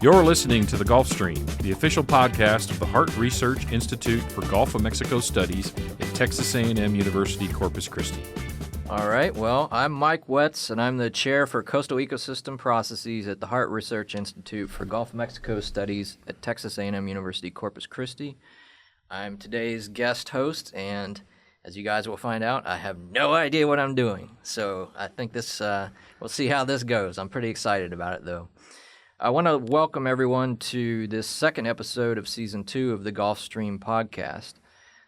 You're listening to The Gulf Stream, the official podcast of the Harte Research Institute for Gulf of Mexico Studies at Texas A&M University, Corpus Christi. All right, well, I'm Mike Wetz, and I'm the chair for Coastal Ecosystem Processes at the Harte Research Institute for Gulf of Mexico Studies at Texas A&M University, Corpus Christi. I'm today's guest host, and as you guys will find out, I have no idea what I'm doing. So I think we'll see how this goes. I'm pretty excited about it, though. I want to welcome everyone to this second episode of Season 2 of the Gulf Stream podcast.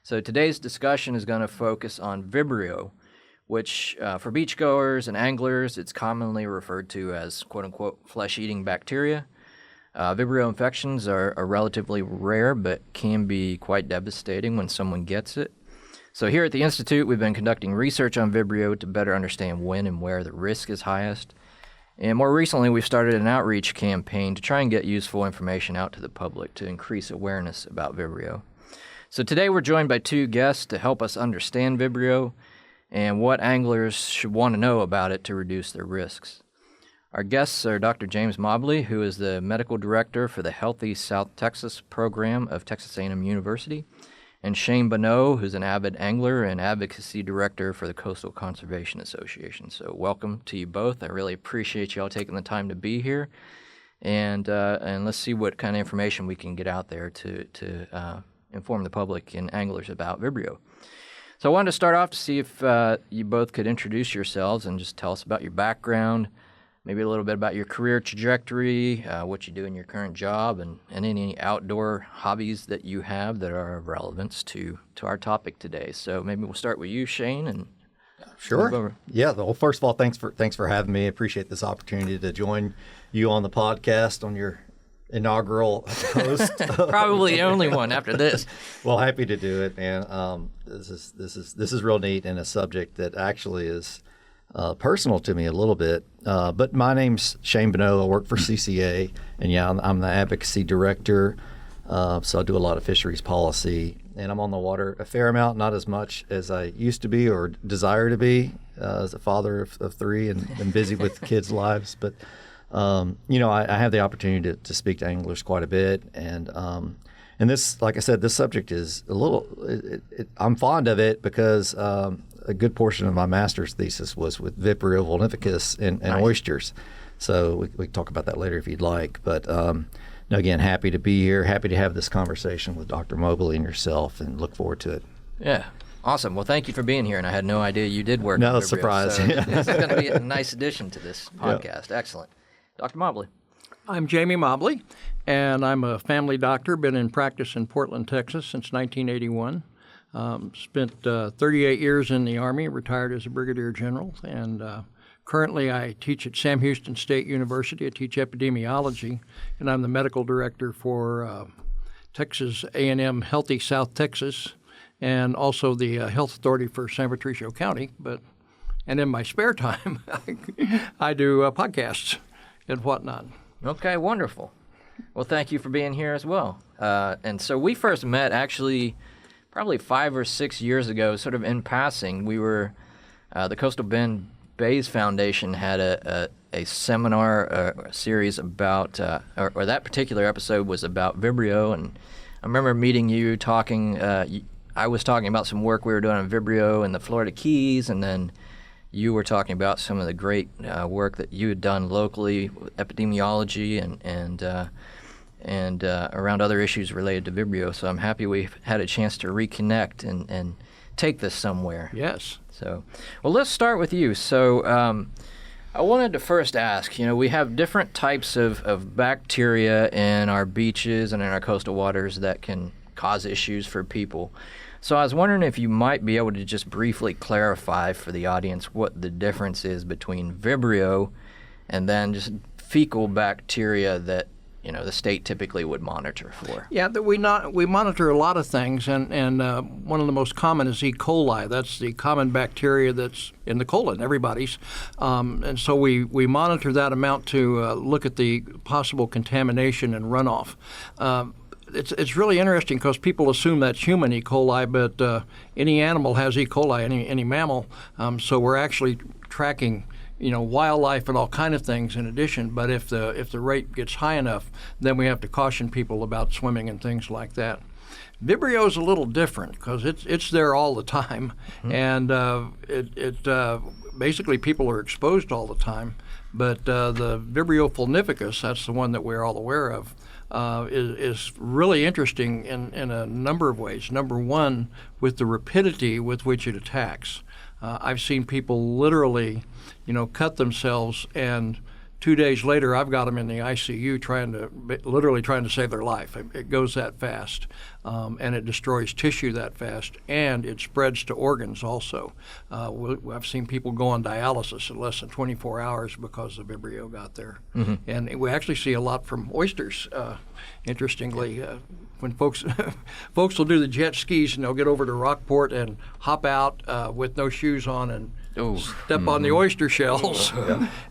So today's discussion is going to focus on Vibrio, which for beachgoers and anglers, it's commonly referred to as quote-unquote flesh-eating bacteria. Vibrio infections are relatively rare, but can be quite devastating when someone gets it. So here at the Institute, we've been conducting research on Vibrio to better understand when and where the risk is highest. And more recently, we've started an outreach campaign to try and get useful information out to the public to increase awareness about Vibrio. So today we're joined by two guests to help us understand Vibrio and what anglers should want to know about it to reduce their risks. Our guests are Dr. James Mobley, who is the medical director for the Healthy South Texas program of Texas A&M University, and Shane Bonnot, who's an avid angler and advocacy director for the Coastal Conservation Association. So welcome to you both. I really appreciate you all taking the time to be here, and let's see what kind of information we can get out there to inform the public and anglers about Vibrio. So I wanted to start off to see if you both could introduce yourselves and just tell us about your background, maybe a little bit about your career trajectory, what you do in your current job, and any outdoor hobbies that you have that are of relevance to our topic today. So maybe we'll start with you, Shane, and Sure. Yeah. Well, first of all, thanks for having me. I appreciate this opportunity to join you on the podcast on your inaugural host. Probably the only one after this. Well, happy to do it, man. This is real neat, and a subject that actually is personal to me a little bit. But my name's Shane Bonnot. I work for CCA, and I'm the Advocacy Director. So I do a lot of fisheries policy, and I'm on the water a fair amount, not as much as I used to be or desire to be as a father of three and busy with kids' lives. But, I have the opportunity to speak to anglers quite a bit. And this, like I said, this subject is a little, I'm fond of it because a good portion of my master's thesis was with Vibrio vulnificus and nice. Oysters. So we can talk about that later if you'd like. But again, happy to be here, happy to have this conversation with Dr. Mobley and yourself, and look forward to it. Yeah. Awesome. Well, thank you for being here, and I had no idea you did work. No with Vibrio, surprise. So this is going to be a nice addition to this podcast. Yeah. Excellent. Dr. Mobley. I'm Jamie Mobley, and I'm a family doctor, been in practice in Portland, Texas since 1981. Spent 38 years in the Army, retired as a brigadier general, and currently I teach at Sam Houston State University. I teach epidemiology, and I'm the medical director for Texas A&M Healthy South Texas, and also the health authority for San Patricio County. And in my spare time, I do podcasts and whatnot. Okay, wonderful. Well, thank you for being here as well. And so we first met actually probably 5 or 6 years ago, sort of in passing. We were, the Coastal Bend Bays Foundation had a seminar, a series about, or that particular episode was about Vibrio, and I remember meeting you talking, I was talking about some work we were doing on Vibrio in the Florida Keys, and then you were talking about some of the great work that you had done locally with epidemiology and around other issues related to Vibrio. So I'm happy we've had a chance to reconnect and take this somewhere. Yes. So, well, let's start with you. So I wanted to first ask, we have different types of bacteria in our beaches and in our coastal waters that can cause issues for people. So I was wondering if you might be able to just briefly clarify for the audience what the difference is between Vibrio and then just fecal bacteria that the state typically would monitor for. Yeah, we monitor a lot of things, and one of the most common is E. coli. That's the common bacteria that's in the colon, everybody's. And so we monitor that amount to look at the possible contamination and runoff. It's really interesting because people assume that's human E. coli, but any animal has E. coli, any mammal. So we're actually tracking wildlife and all kind of things in addition. But if the rate gets high enough, then we have to caution people about swimming and things like that. Vibrio is a little different because it's there all the time, and basically people are exposed all the time. But the Vibrio fulnificus, that's the one that we're all aware of, is really interesting in a number of ways. Number one, with the rapidity with which it attacks. I've seen people literally, cut themselves, and 2 days later, I've got them in the ICU literally trying to save their life. It goes that fast, and it destroys tissue that fast, and it spreads to organs also. I've seen people go on dialysis in less than 24 hours because the Vibrio got there. And we actually see a lot from oysters, interestingly. When folks will do the jet skis, and they'll get over to Rockport and hop out with no shoes on and step on the oyster shells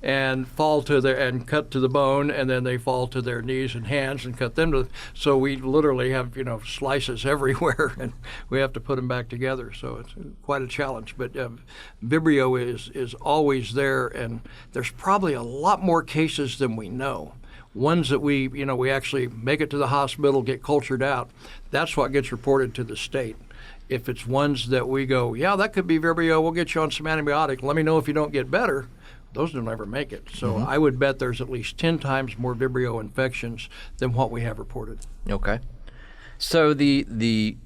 and fall and cut to the bone, and then they fall to their knees and hands and cut them so we literally have slices everywhere, and we have to put them back together. So it's quite a challenge. But Vibrio is always there, and there's probably a lot more cases than we know. Ones that we actually make it to the hospital, get cultured out. That's what gets reported to the state. If it's ones that we go, that could be Vibrio, we'll get you on some antibiotic, let me know if you don't get better, those don't ever make it. So I would bet there's at least 10 times more Vibrio infections than what we have reported. Okay. So we'll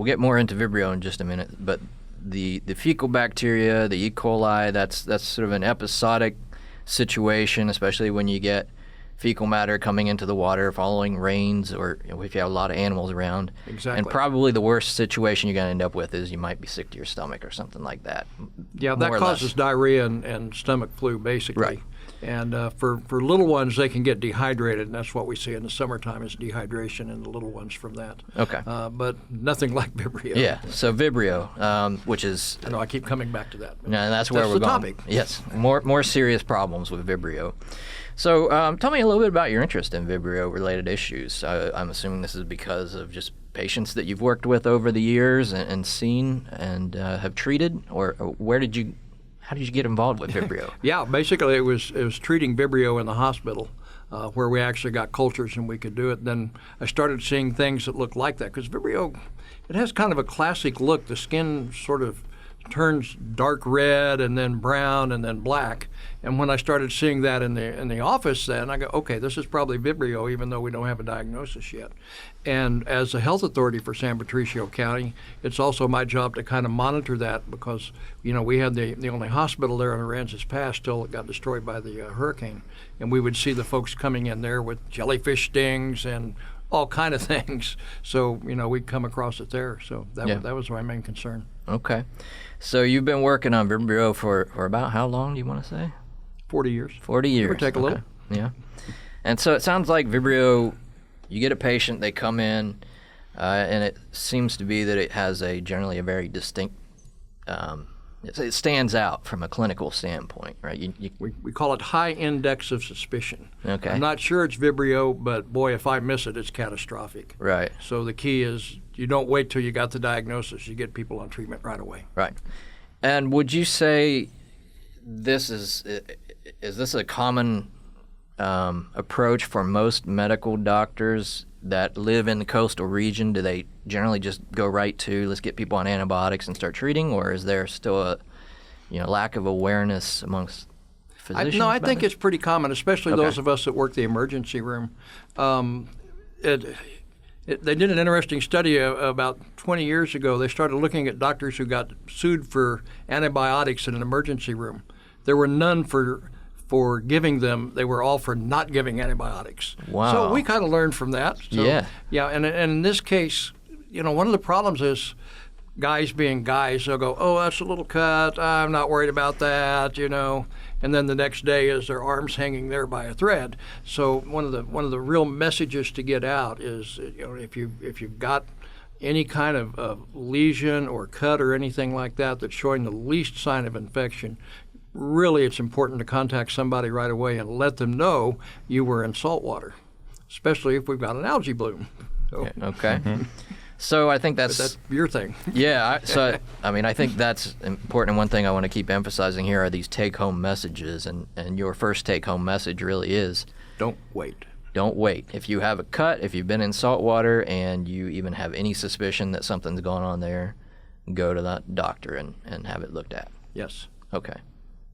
get more into Vibrio in just a minute, but the fecal bacteria, the E. coli, that's sort of an episodic situation, especially when you get fecal matter coming into the water following rains, or if you have a lot of animals around. Exactly. And probably the worst situation you're going to end up with is you might be sick to your stomach or something like that. Yeah, that causes diarrhea and stomach flu, basically. Right. And for little ones, they can get dehydrated, and that's what we see in the summertime is dehydration in the little ones from that. Okay. But nothing like Vibrio. Yeah, so Vibrio, which is... I know, I keep coming back to that. And that's where we're the going. Topic. Yes, more serious problems with Vibrio. So tell me a little bit about your interest in Vibrio-related issues. I'm assuming this is because of just patients that you've worked with over the years and seen and have treated, or how did you get involved with Vibrio? Yeah, basically it was treating Vibrio in the hospital where we actually got cultures and we could do it. Then I started seeing things that looked like that because Vibrio, it has kind of a classic look. The skin sort of turns dark red and then brown and then black. And when I started seeing that in the office, then I go, okay, this is probably Vibrio, even though we don't have a diagnosis yet. And as the health authority for San Patricio County, it's also my job to kind of monitor that because, we had the only hospital there on Aransas Pass till it got destroyed by the hurricane. And we would see the folks coming in there with jellyfish stings and all kind of things. So, we'd come across it there. So that was my main concern. Okay. So you've been working on Vibrio for about how long, do you want to say? 40 years. 40 years. Give or take a little. Yeah. And so it sounds like Vibrio, you get a patient, they come in, and it seems to be that it has generally a very distinct, it stands out from a clinical standpoint, right? We call it high index of suspicion. Okay. I'm not sure it's Vibrio, but boy, if I miss it, it's catastrophic. Right. So the key is you don't wait till you got the diagnosis. You get people on treatment right away. Right. And would you say this is this a common approach for most medical doctors that live in the coastal region? Do they generally just go right to let's get people on antibiotics and start treating, or is there still a lack of awareness amongst physicians? I think it's pretty common, especially those of us that work the emergency room. They did an interesting study about 20 years ago. They started looking at doctors who got sued for antibiotics in an emergency room. There were none for giving them. They were all for not giving antibiotics. Wow. So we kind of learned from that. So, yeah. Yeah, and in this case, one of the problems is guys being guys. They'll go, oh, that's a little cut. I'm not worried about that, And then the next day is their arms hanging there by a thread. So one of the real messages to get out is, if you've got any kind of lesion or cut or anything like that that's showing the least sign of infection, really it's important to contact somebody right away and let them know you were in salt water, especially if we've got an algae bloom. So. Okay. So I think But that's your thing. yeah. I think that's important. And one thing I want to keep emphasizing here are these take-home messages, and your first take-home message really is Don't wait. don't wait. If you have a cut, if you've been in salt water, and you even have any suspicion that something's going on there, go to the doctor and have it looked at. Yes. Okay,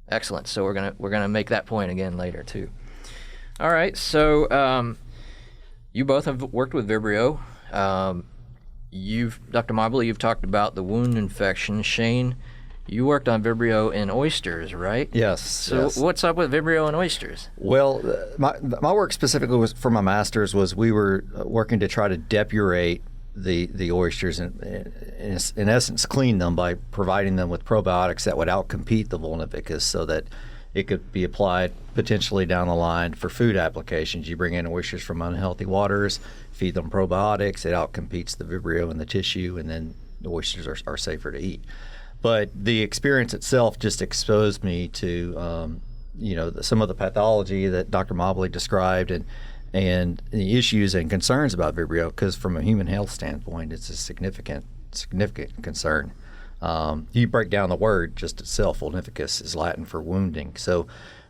excellent. So we're gonna make that point again later too. All right. So you both have worked with Vibrio. Dr. Mobley, you've talked about the wound infection. Shane, you worked on Vibrio in oysters, right? Yes. So yes. what's up with Vibrio and oysters? Well, my work specifically was for my master's was we were working to try to depurate the oysters and in essence clean them by providing them with probiotics that would outcompete the vulnivicus so that it could be applied potentially down the line for food applications. You bring in oysters from unhealthy waters, feed them probiotics, it outcompetes the Vibrio in the tissue, and then the oysters are safer to eat. But the experience itself just exposed me to some of the pathology that Dr. Mobley described and the issues and concerns about Vibrio, because from a human health standpoint, it's a significant concern. You break down the word just itself, vulnivicus is Latin for wounding. So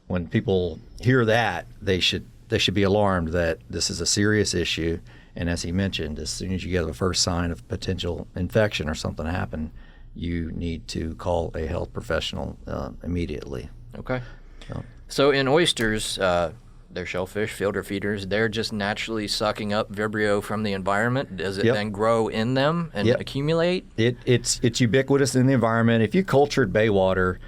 when people hear that, they should be alarmed that this is a serious issue. And as he mentioned, as soon as you get the first sign of potential infection or something happen, you need to call a health professional immediately. Okay. So in oysters, they're shellfish, filter feeders. They're just naturally sucking up Vibrio from the environment. Does it then grow in them and accumulate? It's ubiquitous in the environment. If you cultured bay water,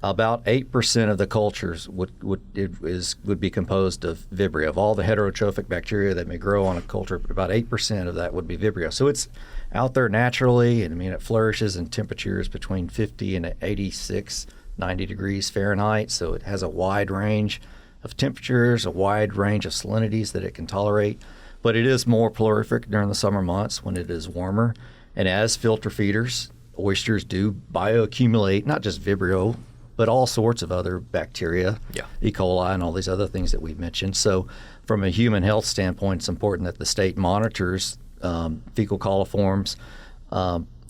about 8% of the cultures would be composed of Vibrio. Of all the heterotrophic bacteria that may grow on a culture, about 8% of that would be Vibrio. So it's out there naturally, and I mean it flourishes in temperatures between 50 and 86, 90 degrees Fahrenheit. So it has a wide range of temperatures, a wide range of salinities that it can tolerate. But it is more prolific during the summer months when it is warmer. And as filter feeders, oysters do bioaccumulate not just Vibrio, but all sorts of other bacteria, E. coli and all these other things that we've mentioned. So from a human health standpoint, it's important that the state monitors fecal coliforms.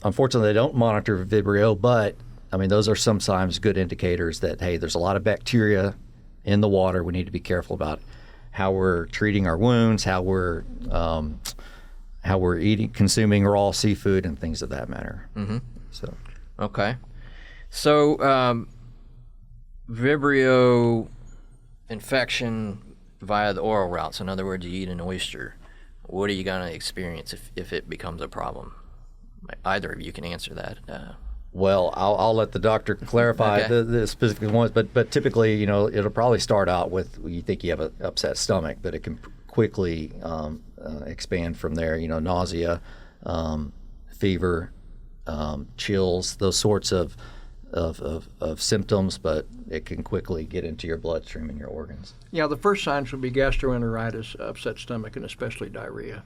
Unfortunately, they don't monitor Vibrio, but I mean, those are sometimes good indicators that, hey, there's a lot of bacteria in the water. We need to be careful about how we're treating our wounds, how we're consuming raw seafood and things of that matter. Mm-hmm. So. Okay. So Vibrio infection via the oral routes. In other words, you eat an oyster. What are you going to experience if it becomes a problem? Either of you can answer that. Well, I'll let the doctor clarify the specific ones, but typically, it'll probably start out with you think you have an upset stomach, but it can quickly expand from there. Nausea, fever, chills, those sorts of symptoms, but it can quickly get into your bloodstream and your organs. Yeah, the first signs would be gastroenteritis, upset stomach, and especially diarrhea.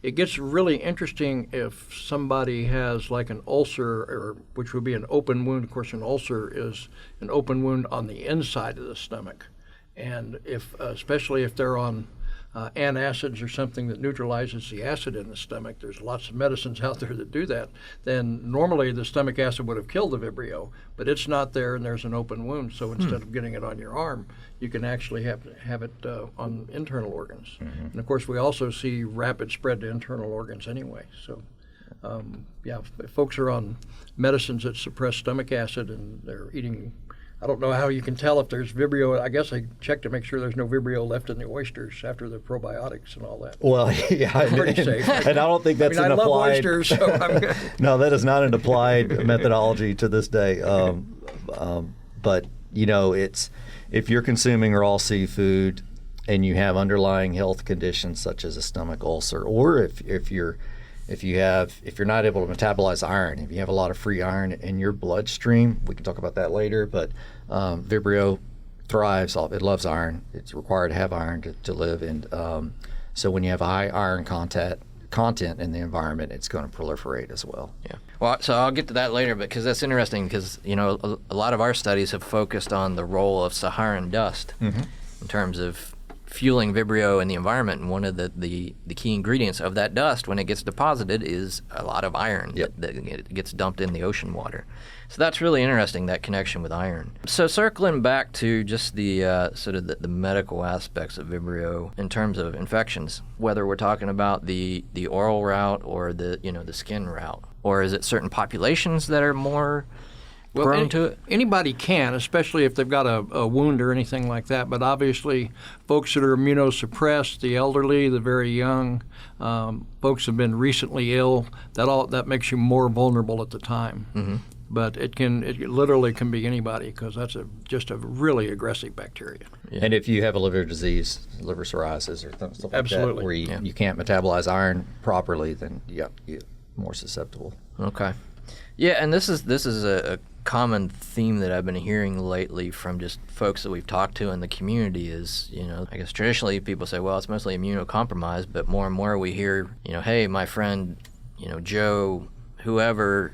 It gets really interesting if somebody has like an ulcer, which would be an open wound. Of course, an ulcer is an open wound on the inside of the stomach. And especially if they're on antacids or something that neutralizes the acid in the stomach, there's lots of medicines out there that do that, then normally the stomach acid would have killed the Vibrio, but it's not there and there's an open wound. So instead of getting it on your arm, you can actually have it on internal organs. Mm-hmm. And of course, we also see rapid spread to internal organs anyway. So if folks are on medicines that suppress stomach acid and they're eating, I don't know how you can tell if there's Vibrio. I guess I check to make sure there's no Vibrio left in the oysters after the probiotics and all that. Well, yeah, pretty safe. And I don't think that's an I love applied. Oysters, so I'm good. No, that is not an applied methodology to this day. But it's if you're consuming raw seafood and you have underlying health conditions such as a stomach ulcer, or if you're not able to metabolize iron, if you have a lot of free iron in your bloodstream, we can talk about that later, but Vibrio thrives off, it loves iron. It's required to have iron to live. And so when you have high iron content in the environment, it's going to proliferate as well. Yeah. Well, so I'll get to that later, because that's interesting because, a lot of our studies have focused on the role of Saharan dust in terms of fueling Vibrio in the environment, and one of the key ingredients of that dust when it gets deposited is a lot of iron that gets dumped in the ocean water. So that's really interesting, that connection with iron. So circling back to just the sort of the medical aspects of Vibrio in terms of infections, whether we're talking about the oral route or the skin route, or is it certain populations that are more prone to it? Anybody can, especially if they've got a wound or anything like that. But obviously, folks that are immunosuppressed, the elderly, the very young, folks have been recently ill, that makes you more vulnerable at the time. Mm-hmm. But it literally can be anybody, because that's just a really aggressive bacteria. Yeah. And if you have a liver disease, liver cirrhosis or stuff like Absolutely. that, where you can't metabolize iron properly, then you're more susceptible. Okay. Yeah, and this is a common theme that I've been hearing lately from just folks that we've talked to in the community is, I guess traditionally people say, well, it's mostly immunocompromised, but more and more we hear, hey, my friend, Joe, whoever,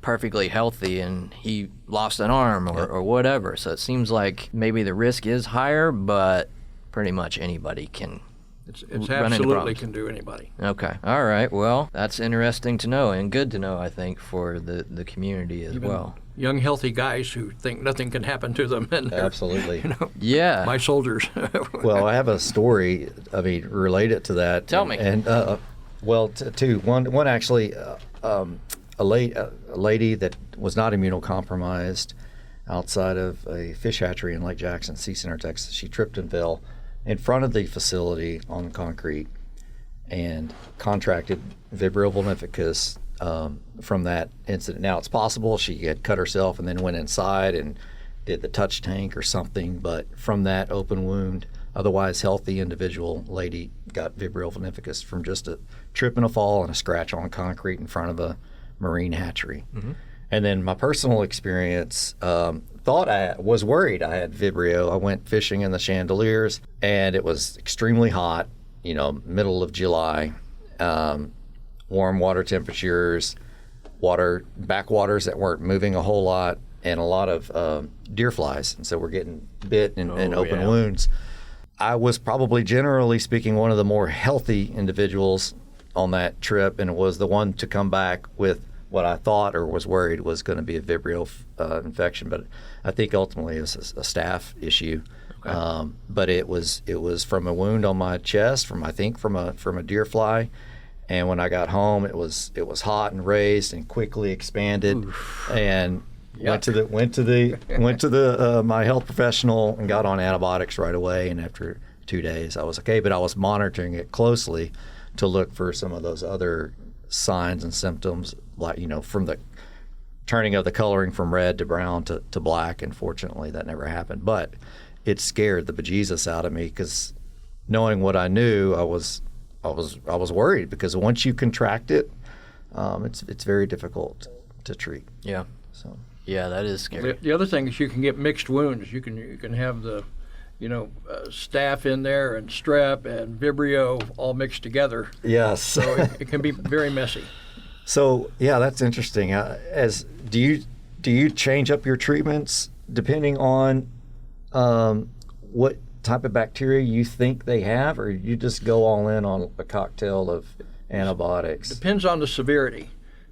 perfectly healthy and he lost an arm or whatever. So it seems like maybe the risk is higher, but pretty much anybody can. It's absolutely can do anybody. Okay. All right. Well, that's interesting to know and good to know, I think, for the community as well. Young, healthy guys who think nothing can happen to them. And absolutely. Yeah. My soldiers. Well, I have a story, related to that. Tell me. And, two. One actually, a lady that was not immunocompromised outside of a fish hatchery in Lake Jackson, CCA Texas. She tripped and fell in front of the facility on concrete and contracted Vibrio vulnificus from that incident. Now, it's possible she had cut herself and then went inside and did the touch tank or something, but from that open wound, otherwise healthy individual lady got Vibrio vulnificus from just a trip and a fall and a scratch on concrete in front of a marine hatchery. Mm-hmm. And then my personal experience, was worried I had Vibrio. I went fishing in the Chandeliers, and it was extremely hot, middle of July, warm water temperatures, backwaters that weren't moving a whole lot, and a lot of deer flies. And so we're getting bit and open wounds. I was probably, generally speaking, one of the more healthy individuals on that trip, and it was the one to come back with what I thought or was worried was going to be a Vibrio infection, but I think ultimately it was a staph issue. Okay. But it was from a wound on my chest, from a deer fly, and when I got home, it was hot and raised and quickly expanded. Oof. And went to the my health professional and got on antibiotics right away. And after 2 days, I was okay, but I was monitoring it closely to look for some of those other signs and symptoms, like from the turning of the coloring from red to brown to black. And fortunately that never happened, but it scared the bejesus out of me, because knowing what I knew, I was worried, because once you contract it, it's very difficult to treat. Yeah. So yeah, that is scary. The other thing is you can get mixed wounds. You can have the staph in there and strep and Vibrio all mixed together. Yes. So it can be very messy. So yeah, that's interesting. Do you change up your treatments depending on what type of bacteria you think they have, or you just go all in on a cocktail of antibiotics? Depends on the severity.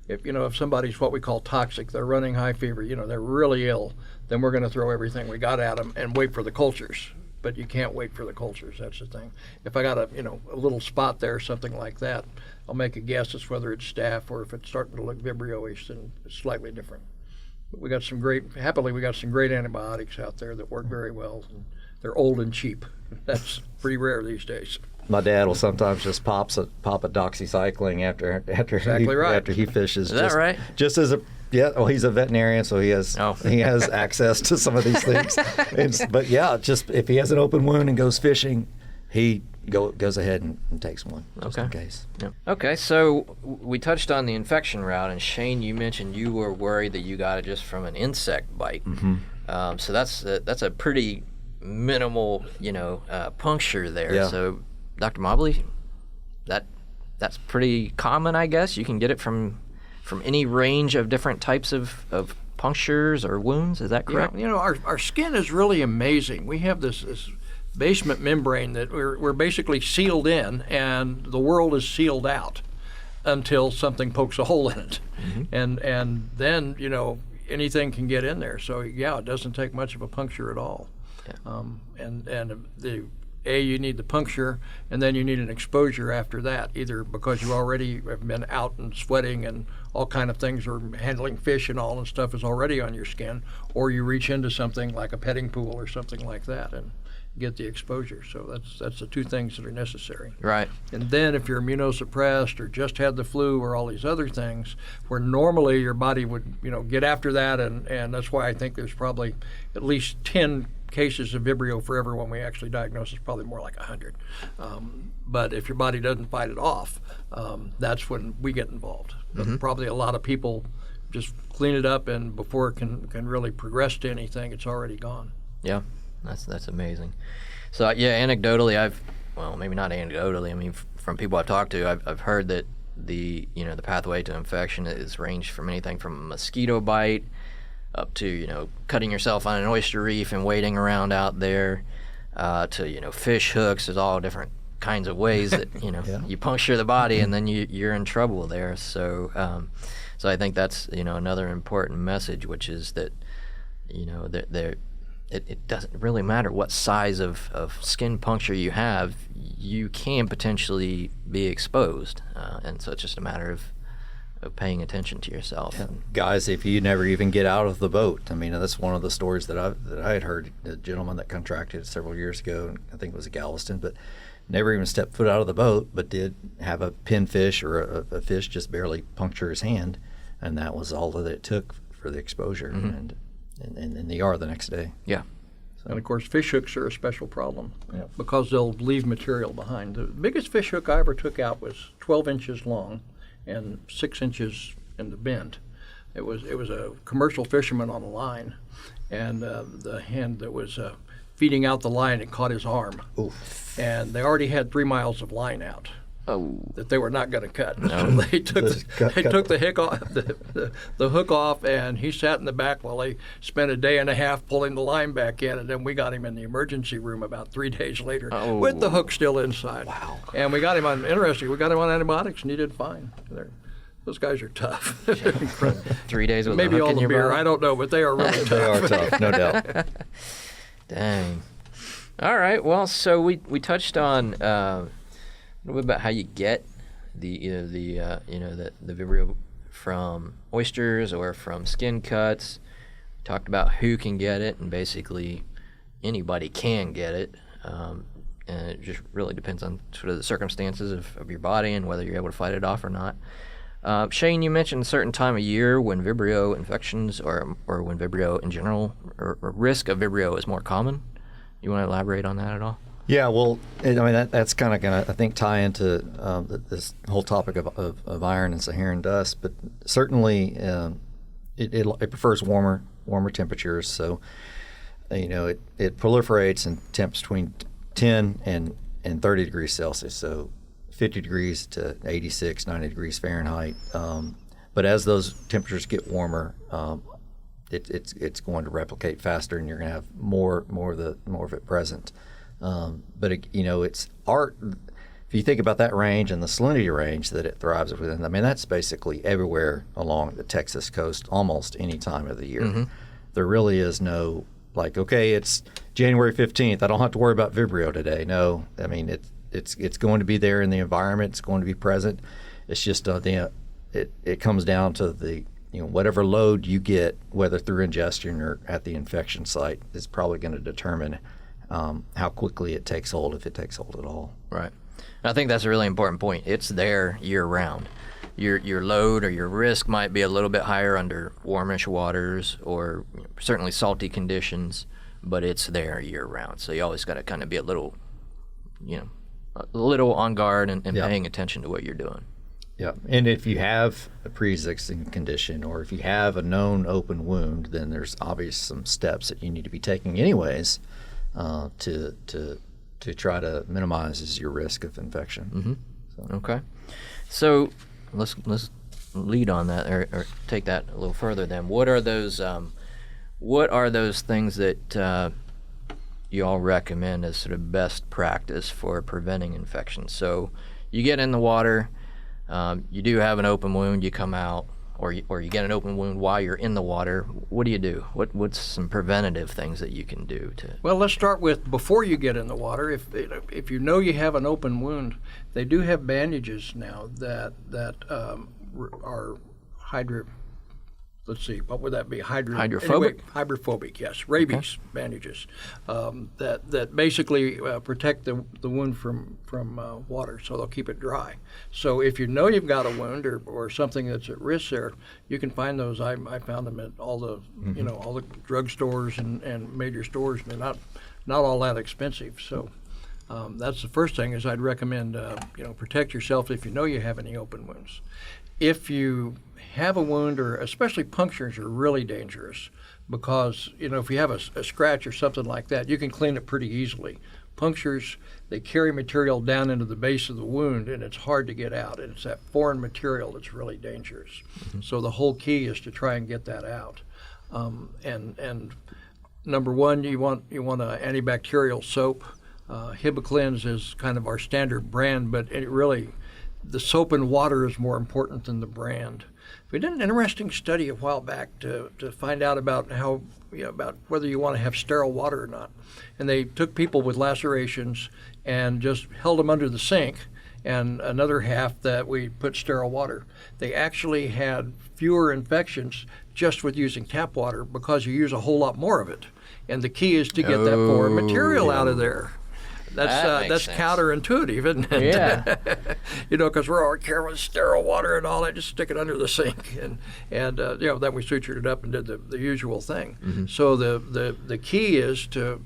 If somebody's what we call toxic, they're running high fever, they're really ill, then we're going to throw everything we got at them and wait for the cultures. But you can't wait for the cultures. That's the thing. If I got a little spot there, something like that, I'll make a guess as whether it's staph, or if it's starting to look Vibrio-ish, then it's slightly different. But we got some great antibiotics out there that work very well. And they're old and cheap. That's pretty rare these days. My dad will sometimes just pop a doxycycling after he fishes. Is that right? Just as he's a veterinarian, so he has access to some of these things. But yeah, just if he has an open wound and goes fishing, he goes ahead and takes one just in case. Yeah. Okay, so we touched on the infection route, and Shane, you mentioned you were worried that you got it just from an insect bite. Mm-hmm. So that's a pretty minimal, puncture there. Yeah. So, Dr. Mobley, that's pretty common, I guess. You can get it from any range of different types of punctures or wounds. Is that correct? Our skin is really amazing. We have this basement membrane that we're basically sealed in, and the world is sealed out until something pokes a hole in it. And then, anything can get in there. So, yeah, it doesn't take much of a puncture at all. Yeah. You need the puncture, and then you need an exposure after that, either because you already have been out and sweating and all kind of things, or handling fish and all and stuff is already on your skin, or you reach into something like a petting pool or something like that and get the exposure. So that's the two things that are necessary. Right. And then if you're immunosuppressed or just had the flu or all these other things, where normally your body would get after that, and that's why I think there's probably at least 10 cases of Vibrio for everyone we actually diagnose. Is probably more like 100. But if your body doesn't fight it off, that's when we get involved. But probably a lot of people just clean it up, and before it can really progress to anything, it's already gone. Yeah, that's amazing. So yeah, anecdotally, maybe not anecdotally. I mean, from people I've talked to, I've heard that the pathway to infection is ranged from anything from a mosquito bite up to cutting yourself on an oyster reef and waiting around out there, to fish hooks. There's all different kinds of ways that you puncture the body, and then you're in trouble there. So so I think that's another important message, which is that it doesn't really matter what size of skin puncture you have, you can potentially be exposed, and so it's just a matter of paying attention to yourself. Yeah. Guys, if you never even get out of the boat, I mean, that's one of the stories that I had heard. A gentleman that contracted several years ago, I think it was a Galveston, but never even stepped foot out of the boat, but did have a pinfish or a fish just barely puncture his hand, and that was all that it took for the exposure, and in the ER the next day. Yeah. And of course, fish hooks are a special problem because they'll leave material behind. The biggest fish hook I ever took out was 12 inches long and 6 inches in the bend. It was a commercial fisherman on a line, and the hand that was feeding out the line, it caught his arm. Oof. And they already had 3 miles of line out that they were not going to cut. No. So they took the hook off, and he sat in the back while they spent a day and a half pulling the line back in, and then we got him in the emergency room about 3 days later with the hook still inside. Wow. And we got him on antibiotics, and he did fine. Those guys are tough. 3 days with maybe a hook all in the your beer, body? I don't know, but they are really tough. They are tough, no doubt. Dang. All right. Well, so we touched on a little bit about how you get the Vibrio from oysters or from skin cuts. Talked about who can get it, and basically anybody can get it. And it just really depends on sort of the circumstances of your body and whether you're able to fight it off or not. Shane, you mentioned a certain time of year when Vibrio infections or when Vibrio in general, or risk of Vibrio is more common. You want to elaborate on that at all? Yeah, well, that's kind of going to, I think, tie into this whole topic of iron and Saharan dust. But certainly, it prefers warmer temperatures. So, it proliferates in temps between 10 and 30 degrees Celsius. So, 50 degrees to 86, 90 degrees Fahrenheit. But as those temperatures get warmer, it's going to replicate faster, and you're going to have more of it present. But it's art. If you think about that range and the salinity range that it thrives within, I mean, that's basically everywhere along the Texas coast, almost any time of the year. Mm-hmm. There really is no it's January 15th. I don't have to worry about Vibrio today. No, I mean it's going to be there in the environment. It's going to be present. It's just it comes down to the whatever load you get, whether through ingestion or at the infection site, is probably going to determine how quickly it takes hold, if it takes hold at all. Right. I think that's a really important point. It's there year round. Your load or your risk might be a little bit higher under warmish waters or certainly salty conditions, but it's there year round. So you always got to kind of be a little on guard and paying attention to what you're doing. Yeah, and if you have a pre-existing condition or if you have a known open wound, then there's obviously some steps that you need to be taking anyways to try to minimize your risk of infection. Mm-hmm. Okay, so let's lead on that or take that a little further. Then, what are those things that you all recommend as sort of best practice for preventing infection? So you get in the water, you do have an open wound, you come out, or you get an open wound while you're in the water. What do you do? What's some preventative things that you can do to? Well, let's start with before you get in the water. If you know you have an open wound, they do have bandages now that are let's see, what would that be? Hydrophobic? Anyway, hydrophobic, yes. Rabies bandages that basically protect the wound from water, so they'll keep it dry. So if you know you've got a wound or something that's at risk there, you can find those. I found them at all the all the drugstores and major stores. They're not all that expensive. So that's the first thing is I'd recommend protect yourself if you know you have any open wounds. If you have a wound, or especially punctures are really dangerous because, if you have a scratch or something like that, you can clean it pretty easily. Punctures, they carry material down into the base of the wound, and it's hard to get out, and it's that foreign material that's really dangerous. Mm-hmm. So the whole key is to try and get that out. And number one, you want an antibacterial soap. Hippoc Cleanse is kind of our standard brand, but the soap and water is more important than the brand. We did an interesting study a while back to find out about about whether you want to have sterile water or not. And they took people with lacerations and just held them under the sink, and another half that we put sterile water. They actually had fewer infections just with using tap water because you use a whole lot more of it. And the key is to get that foreign material out of there. That's counterintuitive, isn't it? Yeah. Because we're all careful with sterile water and all that. Just stick it under the sink, and then we sutured it up and did the usual thing. Mm-hmm. So the key is to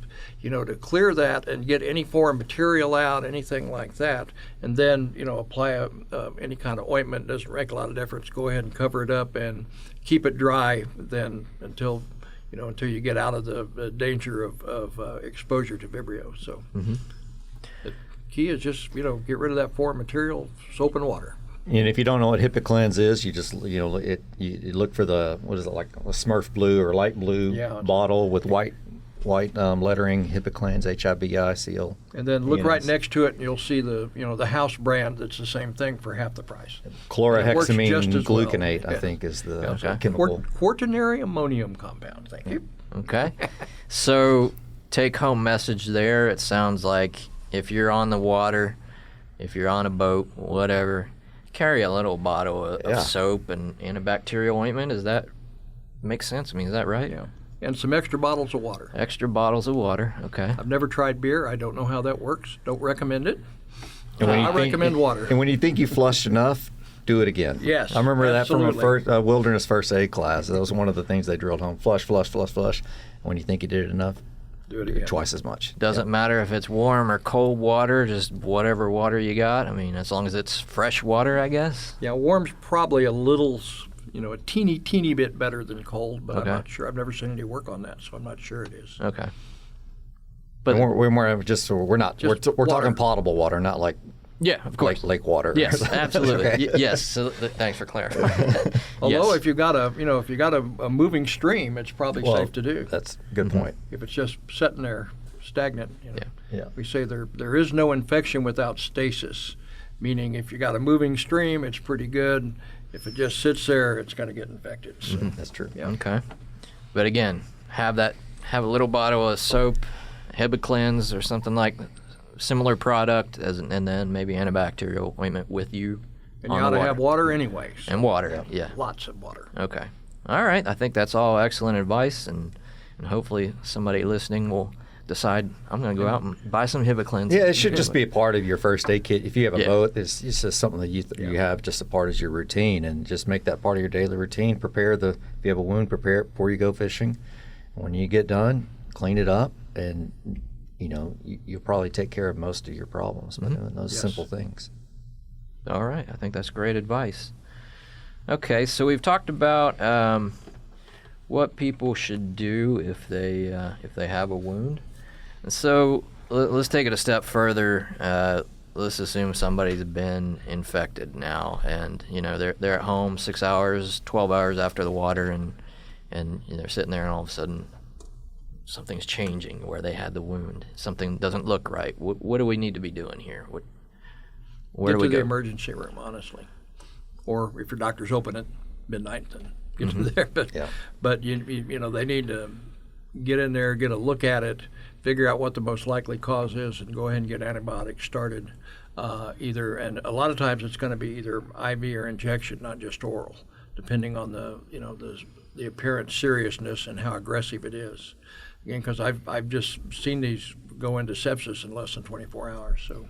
clear that and get any foreign material out, anything like that, and then apply any kind of ointment. Doesn't make a lot of difference. Go ahead and cover it up and keep it dry then until you get out of the danger of exposure to Vibrio. So the key is just, get rid of that foreign material, soap and water. And if you don't know what Hippoc Cleanse is, you just, you look for like a Smurf blue or light blue bottle with white lettering, Hippoc Cleanse, HIBICL. And then look right next to it, and you'll see the house brand that's the same thing for half the price. Chlorhexamine gluconate, I think, is the chemical. Quaternary ammonium compound. Thank you. Okay. So take-home message there, it sounds like if you're on the water, if you're on a boat, whatever, carry a little bottle of soap and antibacterial ointment. Does that make sense? I mean, is that right? Yeah. And some extra bottles of water. Extra bottles of water, okay. I've never tried beer. I don't know how that works. Don't recommend it. I recommend water. And when you think you flushed enough, do it again. Yes, I remember absolutely. that from a wilderness first aid class. That was one of the things they drilled home. Flush, flush, flush, flush. When you think you did it enough, do it again. Twice as much. Doesn't matter if it's warm or cold water, just whatever water you got. I mean, as long as it's fresh water, I guess. Yeah, warm's probably a little, a teeny bit better than cold, but okay. I'm not sure. I've never seen any work on that, so I'm not sure it is. Okay. But we're more just we're talking potable water, not like of course lake water. Yes, absolutely. Okay. Yes. So thanks for clarifying. Although if you got a moving stream, it's probably safe to do. That's a good point. If it's just sitting there stagnant, we say there is no infection without stasis, meaning if you got a moving stream, it's pretty good. If it just sits there, it's going to get infected. So. That's true. Yeah. Okay. But again, have a little bottle of soap, Hippoc Cleanse or something like similar product, and then maybe antibacterial ointment with you. And you ought to have water anyway. So. And water, yeah. Lots of water. Okay. All right. I think that's all excellent advice, and hopefully somebody listening will decide I'm going to go out and buy some Hippoc Cleanse. Yeah, it should just be a part of your first aid kit. If you have a boat, it's just something that you have just a part of your routine, and just make that part of your daily routine. If you have a wound, prepare it before you go fishing. When you get done, clean it up, and you'll probably take care of most of your problems by doing those simple things. All right, I think that's great advice. Okay, so we've talked about what people should do if they have a wound. And so let's take it a step further. Let's assume somebody's been infected now, and they're at home 6 hours, 12 hours after the water, and they're sitting there, and all of a sudden something's changing where they had the wound, something doesn't look right, what do we need to be doing here? Where do we Get to the go? emergency room, honestly. Or if your doctor's open at midnight, then get to there. But you know, they need to get in there, get a look at it, figure out what the most likely cause is, and go ahead and get antibiotics started. And a lot of times it's going to be either IV or injection, not just oral, depending on the apparent seriousness and how aggressive it is. Again, because I've just seen these go into sepsis in less than 24 hours. So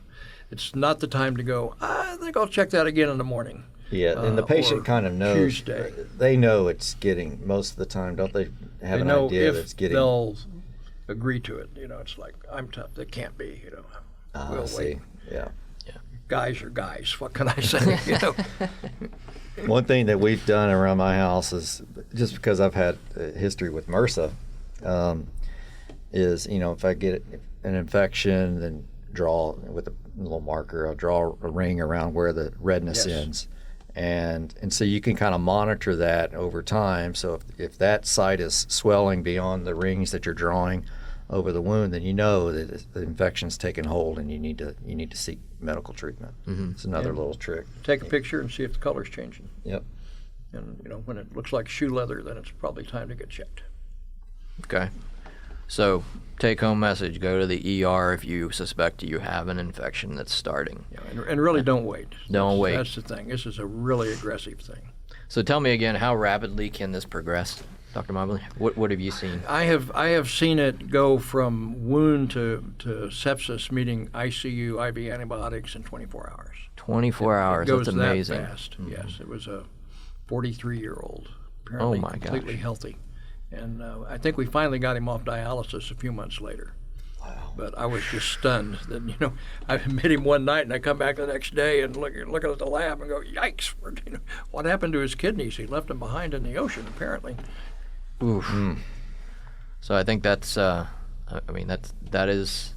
it's not the time to go, I think I'll check that again in the morning. Yeah, and the patient kind of knows. Tuesday. They know it's getting, most of the time, don't they have an idea that it's getting? They'll agree to it. You know, it's like, I'm tough. That can't be, you know. We'll wait. Yeah. Guys are guys. What can I say? You know. One thing that we've done around my house is, just because I've had a history with MRSA, is, you know, if I get an infection, then draw with a little marker, I'll draw a ring around where the redness ends. And so you can kind of monitor that over time. So if that site is swelling beyond the rings that you're drawing over the wound, then you know that the infection's taken hold and you need to seek medical treatment. Mm-hmm. It's another little trick. Take a picture and see if the color's changing. Yep. And you know, when it looks like shoe leather, then it's probably time to get checked. Okay. So, take-home message, go to the ER if you suspect you have an infection that's starting. Yeah, and really don't wait. Don't wait. That's the thing. This is a really aggressive thing. So tell me again, how rapidly can this progress, Dr. Mobley? What have you seen? I have seen it go from wound to sepsis, meaning ICU, IV antibiotics in 24 hours. 24 hours, that's amazing. That fast. Mm-hmm. Yes, it was a 43-year-old, apparently completely healthy. And I think we finally got him off dialysis a few months later. Wow. But I was just stunned that, you know, I met him one night and I come back the next day and looking at the lab and go, yikes, you know, what happened to his kidneys? He left them behind in the ocean, apparently. Oof. Mm. So I think that's, that is,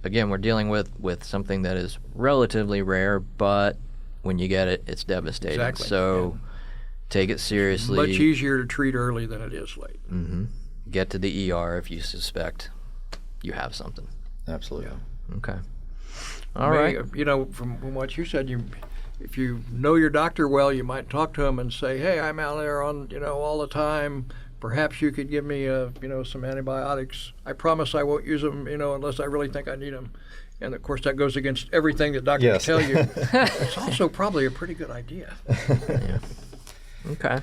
again, we're dealing with something that is relatively rare, but when you get it, it's devastating. Exactly. So take it seriously. Much easier to treat early than it is late. Mm-hmm. Get to the ER if you suspect you have something. Absolutely. Yeah. Okay. All right. You know, from what you said, if you know your doctor well, you might talk to him and say, hey, I'm out there on, you know, all the time. Perhaps you could give me, some antibiotics. I promise I won't use them, you know, unless I really think I need them. And, of course, that goes against everything that doctors tell you. It's also probably a pretty good idea. Yeah. Okay.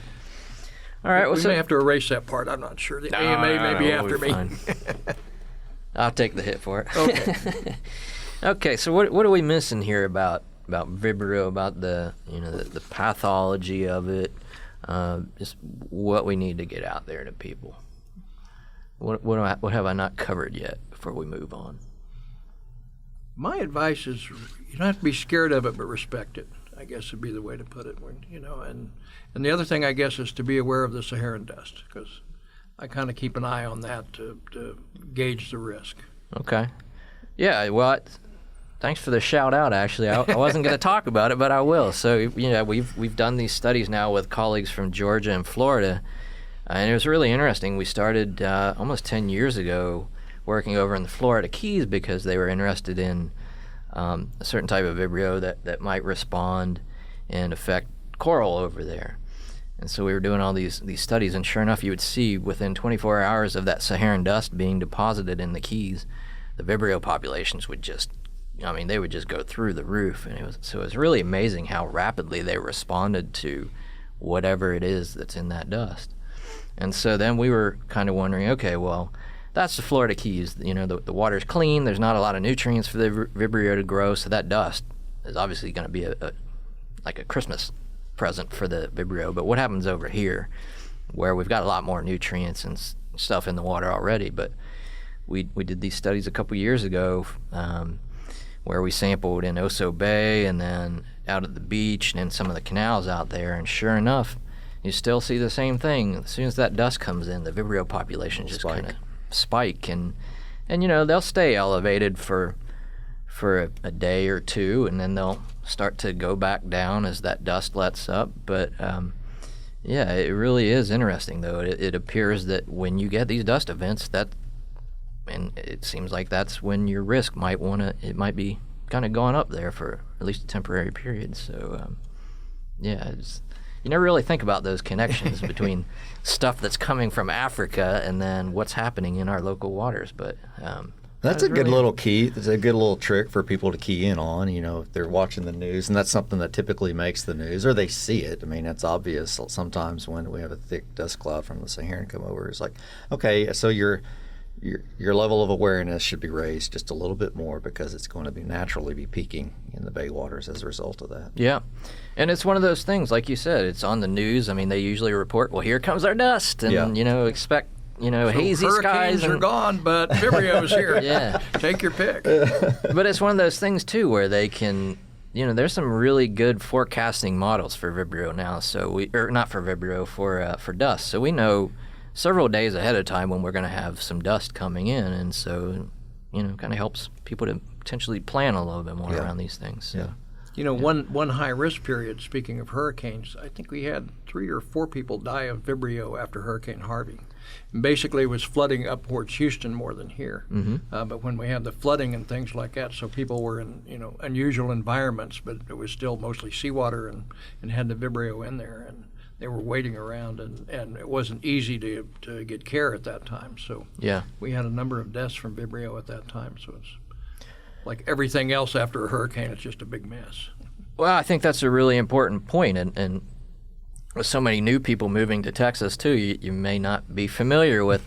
All right. We may have to erase that part. I'm not sure. The AMA may be after me. I'll take the hit for it. Okay. Okay. So what are we missing here about Vibrio, about the pathology of it, just what we need to get out there to people? What have I not covered yet before we move on? My advice is you don't have to be scared of it, but respect it, I guess would be the way to put it. And the other thing, I guess, is to be aware of the Saharan dust, because I kind of keep an eye on that to gauge the risk. Okay. Yeah, well, thanks for the shout out, actually. I wasn't going to talk about it, but I will. So, we've done these studies now with colleagues from Georgia and Florida, and it was really interesting. We started almost 10 years ago working over in the Florida Keys because they were interested in a certain type of Vibrio that might respond and affect coral over there. And so we were doing all these studies, and sure enough, you would see within 24 hours of that Saharan dust being deposited in the Keys, the Vibrio populations would just go through the roof. And it was really amazing how rapidly they responded to whatever it is that's in that dust. And so then we were kind of wondering, okay, well, that's the Florida Keys. The water's clean. There's not a lot of nutrients for the Vibrio to grow, so that dust is obviously going to be like a Christmas present for the Vibrio. But what happens over here, where we've got a lot more nutrients and stuff in the water already? But we did these studies a couple years ago where we sampled in Oso Bay and then out at the beach and in some of the canals out there, and sure enough, you still see the same thing. As soon as that dust comes in, the Vibrio population just kind of spike, and they'll stay elevated for a day or two, and then they'll start to go back down as that dust lets up. But it really is interesting, though. It appears that when you get these dust events, and it seems like that's when your risk might be kind of going up there for at least a temporary period. So, you never really think about those connections between stuff that's coming from Africa and then what's happening in our local waters. But that's a good little key. It's a good little trick for people to key in on, if they're watching the news, and that's something that typically makes the news, or they see it. I mean, it's obvious sometimes when we have a thick dust cloud from the Saharan come over. It's like, okay, so your level of awareness should be raised just a little bit more because it's going to be naturally be peaking in the bay waters as a result of that. Yeah. And it's one of those things, like you said, it's on the news. I mean, they usually report, well, here comes our dust, and, expect, so hazy skies. Hurricanes are gone, but Vibrio's here. Yeah. Take your pick. But it's one of those things, too, where they can, there's some really good forecasting models for Vibrio now. Not for Vibrio, for dust. So we know several days ahead of time when we're going to have some dust coming in, and so kind of helps people to potentially plan a little bit more around these things. So. Yeah. One high risk period, speaking of hurricanes, I think we had 3 or 4 people die of Vibrio after Hurricane Harvey. And basically it was flooding up towards Houston more than here. But when we had the flooding and things like that, so people were in unusual environments, but it was still mostly seawater and had the Vibrio in there, and they were waiting around, and it wasn't easy to get care at that time. So we had a number of deaths from Vibrio at that time. So it's like everything else after a hurricane, it's just a big mess. Well, I think that's a really important point, and with so many new people moving to Texas too, you may not be familiar with,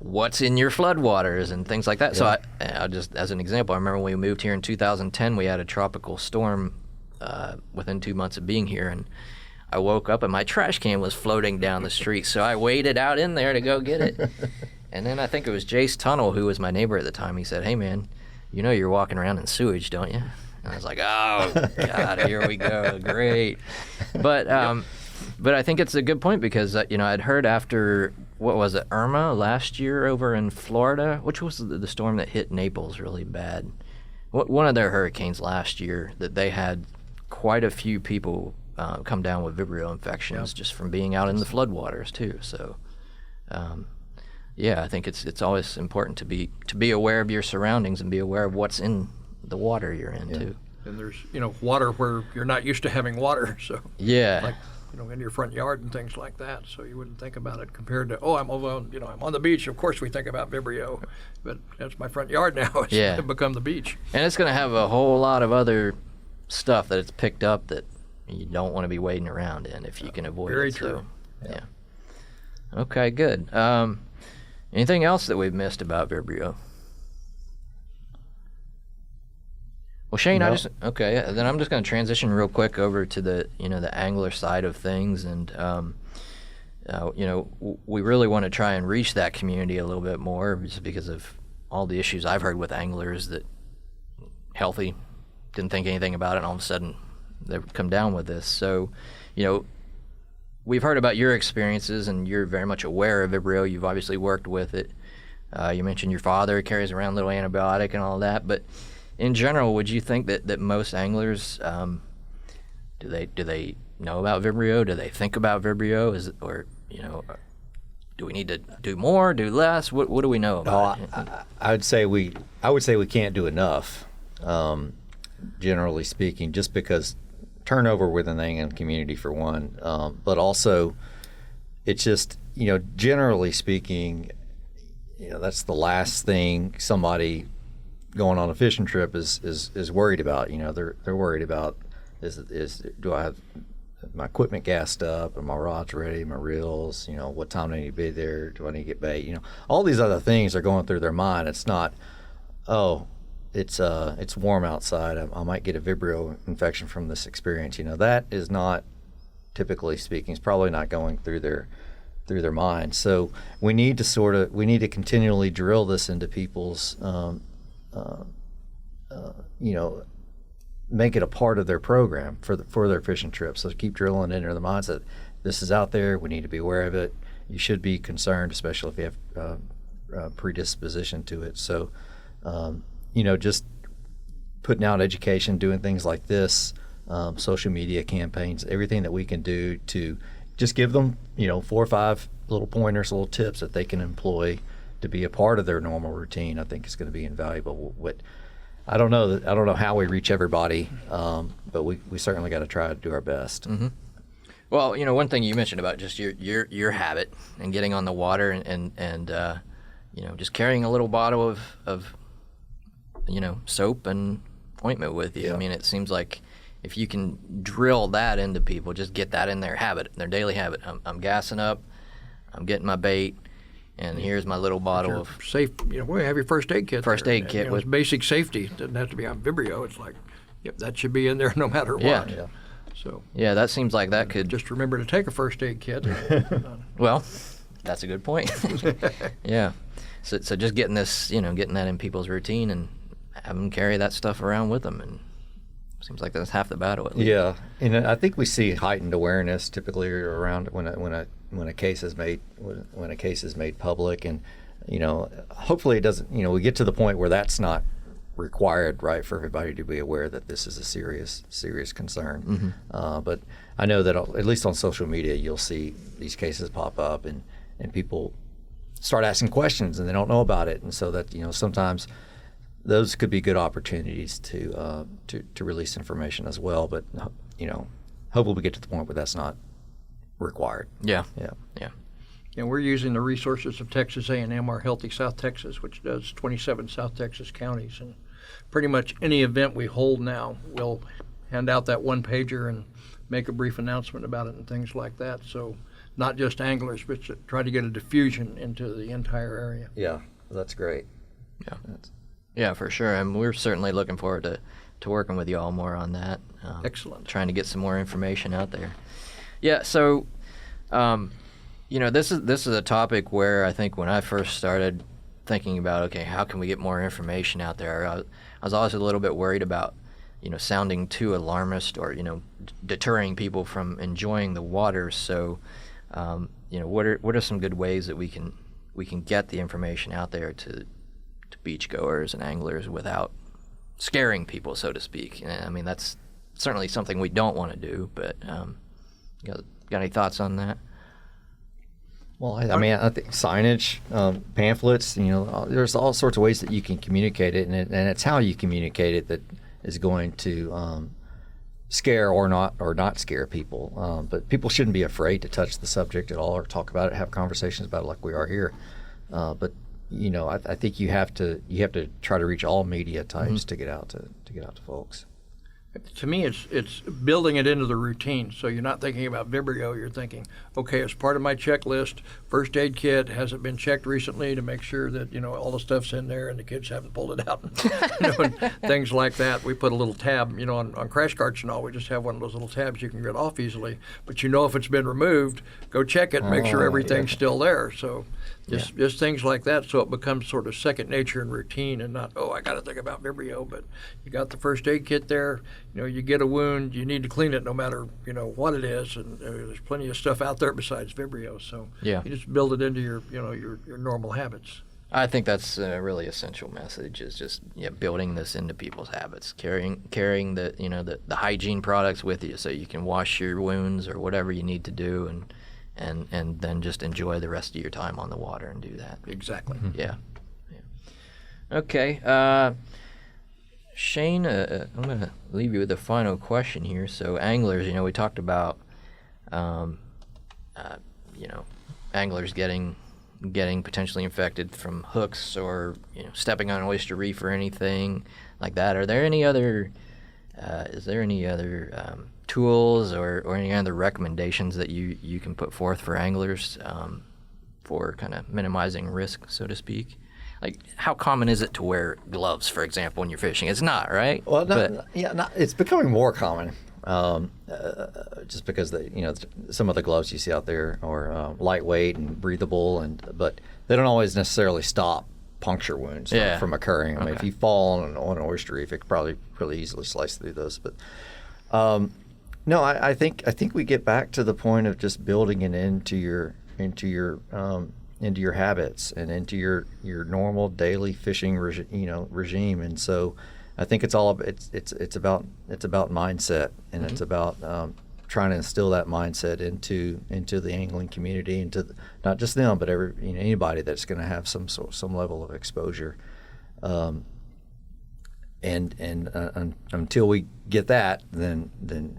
what's in your floodwaters and things like that. So I just, as an example, I remember when we moved here in 2010, we had a tropical storm within 2 months of being here, and I woke up and my trash can was floating down the street, so I waded out in there to go get it. And then I think it was Jace Tunnel, who was my neighbor at the time. He said, "Hey man, you're walking around in sewage, don't you?" And I was like, "Oh God, here we go, great." But I think it's a good point because I'd heard after what was it, Irma last year over in Florida, which was the storm that hit Naples really bad. One of their hurricanes last year, that they had quite a few people come down with Vibrio infections just from being out in the floodwaters too. So, I think it's always important to be aware of your surroundings and be aware of what's in the water you're in too. And there's water where you're not used to having water, so like in your front yard and things like that. So you wouldn't think about it compared to I'm on the beach. Of course we think about Vibrio, but that's my front yard now. It's become the beach. And it's going to have a whole lot of other stuff that it's picked up that you don't want to be wading around in if you can avoid it. Very true. So, Okay, good. Anything else that we've missed about Vibrio? Well, Shane, No. Then I'm just going to transition real quick over to the the angler side of things, and we really want to try and reach that community a little bit more, just because of all the issues I've heard with anglers that healthy, didn't think anything about it, and all of a sudden they've come down with this. So, we've heard about your experiences, and you're very much aware of Vibrio. You've obviously worked with it. You mentioned your father carries around a little antibiotic and all that, but in general, would you think that most anglers, do they know about Vibrio? Do they think about Vibrio? Do we need to do more, do less? What do we know about it? I would say we can't do enough, generally speaking, just because turnover within the angling community for one, but also it's just generally speaking, that's the last thing somebody going on a fishing trip is worried about. They're worried about is do I have my equipment gassed up? Are my rods ready? My reels? What time do I need to be there? Do I need to get bait? All these other things are going through their mind. It's not, it's warm outside. I might get a Vibrio infection from this experience. That is not, typically speaking, it's probably not going through their mind. So we need to continually drill this into people's make it a part of their program for their fishing trips. So keep drilling into the mindset. This is out there. We need to be aware of it. You should be concerned, especially if you have predisposition to it. So, just putting out education, doing things like this, social media campaigns, everything that we can do to just give them, 4 or 5 little pointers, little tips that they can employ to be a part of their normal routine, I think is going to be invaluable. I don't know how we reach everybody, but we certainly got to try to do our best. Mm-hmm. Well, one thing you mentioned about just your habit and getting on the water and just carrying a little bottle of soap and ointment with you. Yeah. I mean, it seems like if you can drill that into people, just get that in their habit, their daily habit. I'm gassing up, I'm getting my bait, and here's my little bottle of safe. We have your first aid kit. First aid kit with basic safety. It doesn't have to be on Vibrio. It's like, yep, that should be in there no matter what. Yeah. So yeah, that seems like that could just remember to take a first aid kit. Well, that's a good point. Yeah. So just getting this, getting that in people's routine and have them carry that stuff around with them, and seems like that's half the battle at least. Yeah, and I think we see heightened awareness typically around when a case is made public, and hopefully it doesn't. We get to the point where that's not required, right, for everybody to be aware that this is a serious concern. Mm-hmm. But I know that at least on social media, you'll see these cases pop up, and people start asking questions and they don't know about it, and so that sometimes those could be good opportunities to release information as well. But hopefully we get to the point where that's not required. Yeah. And we're using the resources of Texas A&M, our Healthy South Texas, which does 27 South Texas counties, and pretty much any event we hold now, we'll hand out that one pager and make a brief announcement about it and things like that. So not just anglers, but try to get a diffusion into the entire area. Yeah, that's great. Yeah. Yeah, for sure. And we're certainly looking forward to working with you all more on that. Excellent. Trying to get some more information out there. Yeah, so, this is a topic where I think when I first started thinking about, okay, how can we get more information out there, I was always a little bit worried about, sounding too alarmist or, deterring people from enjoying the water. So, what are some good ways that we can get the information out there to beachgoers and anglers without scaring people, so to speak? I mean, that's certainly something we don't want to do, but got any thoughts on that? Well, I think signage, pamphlets, there's all sorts of ways that you can communicate it, and it's how you communicate it that is going to scare or not scare people. But people shouldn't be afraid to touch the subject at all or talk about it, have conversations about it like we are here. But I think you have to try to reach all media types to get out to folks. To me, it's building it into the routine. So you're not thinking about Vibrio. You're thinking, okay, as part of my checklist, first aid kit, has it been checked recently to make sure that all the stuff's in there and the kids haven't pulled it out, and things like that. We put a little tab, on crash carts and all. We just have one of those little tabs you can get off easily. But if it's been removed, go check it, make sure everything's still there. So just things like that, so it becomes sort of second nature and routine, and not, I got to think about Vibrio, but you got the first aid kit there. You get a wound, you need to clean it no matter what it is, and there's plenty of stuff out there besides Vibrio. So you just build it into your your normal habits. I think that's a really essential message, is just building this into people's habits, carrying the hygiene products with you so you can wash your wounds or whatever you need to do, and then just enjoy the rest of your time on the water and do that. Exactly. Yeah. Okay. Shane, I'm going to leave you with the final question here. So anglers, we talked about, anglers getting potentially infected from hooks or stepping on an oyster reef or anything like that. Are there any other? Is there any other tools or any other recommendations that you can put forth for anglers for kind of minimizing risk, so to speak? Like, how common is it to wear gloves, for example, when you're fishing? It's not, right? Well, it's becoming more common, just because some of the gloves you see out there are lightweight and breathable, but they don't always necessarily stop puncture wounds from occurring. I mean, if you fall on an oyster reef, it could probably really easily slice through those. But no, I think we get back to the point of just building it into your habits and into your normal daily fishing regime. And so I think it's about mindset, and it's about trying to instill that mindset into the angling community, not just them, but anybody that's going to have some level of exposure. Until we get that, then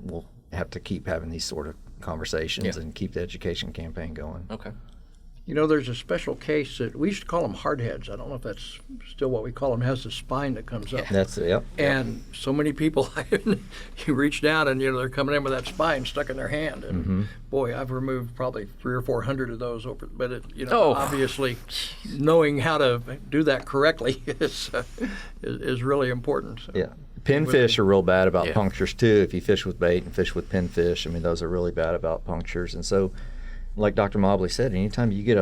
we'll have to keep having these sort of conversations and keep the education campaign going. Okay. There's a special case that we used to call them hardheads. I don't know if that's still what we call them. It has the spine that comes up. That's it. Yep. And so many people, you reach down and they're coming in with that spine stuck in their hand. And boy, I've removed probably 300 or 400 of those over. But obviously, knowing how to do that correctly is really important. So. Yeah. Pinfish are real bad about punctures too. If you fish with bait and fish with pinfish, those are really bad about punctures. And so, like Dr. Mobley said, anytime you get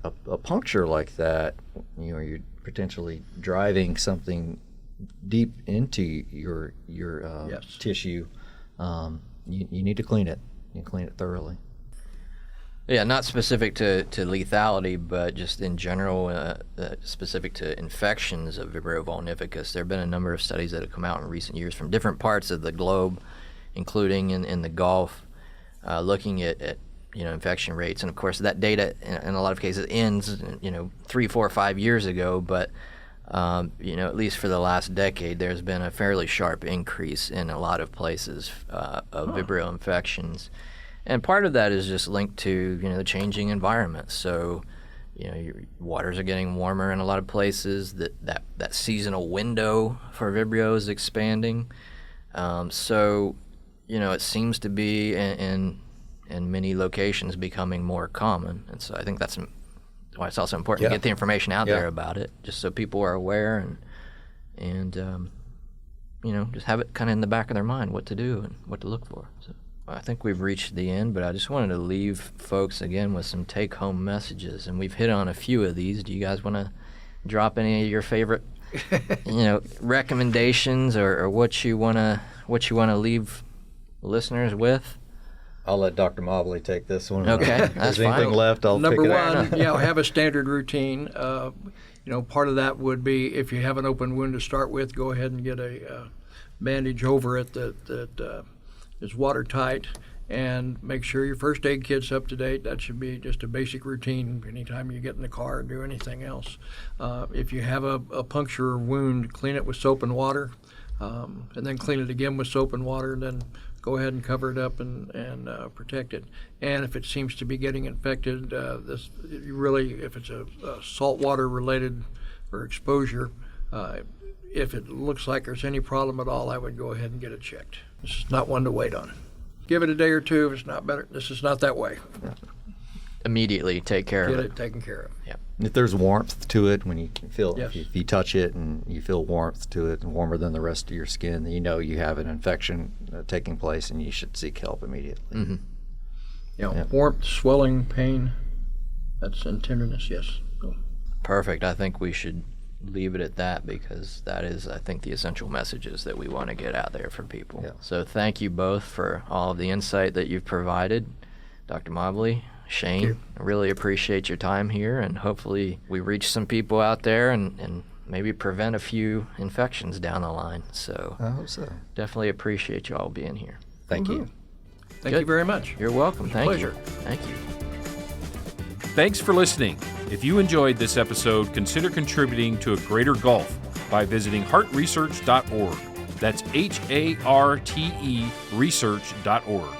a puncture like that, you're potentially driving something deep into your tissue. You need to clean it. You clean it thoroughly. Yeah, not specific to lethality, but just in general, specific to infections of Vibrio vulnificus. There have been a number of studies that have come out in recent years from different parts of the globe, including in the Gulf, looking at infection rates. And of course, that data in a lot of cases ends 3, 4, 5 years ago, but at least for the last decade, there's been a fairly sharp increase in a lot of places of Vibrio infections. And part of that is just linked to the changing environment. So your waters are getting warmer in a lot of places. That seasonal window for Vibrio is expanding. So it seems to be in many locations becoming more common. And so I think that's why it's also important to get the information out there about it, just so people are aware and just have it kind of in the back of their mind what to do and what to look for. So I think we've reached the end, but I just wanted to leave folks again with some take-home messages, and we've hit on a few of these. Do you guys want to drop any of your favorite recommendations or what you want to leave listeners with? I'll let Dr. Mobley take this one. Okay, that's if there's fine. anything left, I'll pick it up. Number one, have a standard routine. Part of that would be if you have an open wound to start with, go ahead and get a bandage over it that is watertight, and make sure your first aid kit's up to date. That should be just a basic routine anytime you get in the car or do anything else. If you have a puncture or wound, clean it with soap and water, and then clean it again with soap and water, and then go ahead and cover it up and protect it. And if it seems to be getting infected, if it's a saltwater related or exposure, if it looks like there's any problem at all, I would go ahead and get it checked. This is not one to wait on. Give it a day or two. If it's not better, this is not that way. Immediately take care of it. Get it taken care of. Yeah. If there's warmth to it, when you can feel, Yes. if you touch it and you feel warmth to it, warmer than the rest of your skin, then you have an infection taking place, and you should seek help immediately. Mm-hmm. Warmth, swelling, pain, and tenderness, yes. Perfect. I think we should leave it at that, because that is, I think, the essential messages that we want to get out there for people. Yeah. So thank you both for all of the insight that you've provided. Dr. Mobley, Shane, I really appreciate your time here, and hopefully we reach some people out there and maybe prevent a few infections down the line. So I hope so. definitely appreciate you all being here. Thank you. Thank you very much. You're welcome. Thank Pleasure. you. Thank you. Thanks for listening. If you enjoyed this episode, consider contributing to a greater Gulf by visiting harteresearch.org. That's HARTE research.org.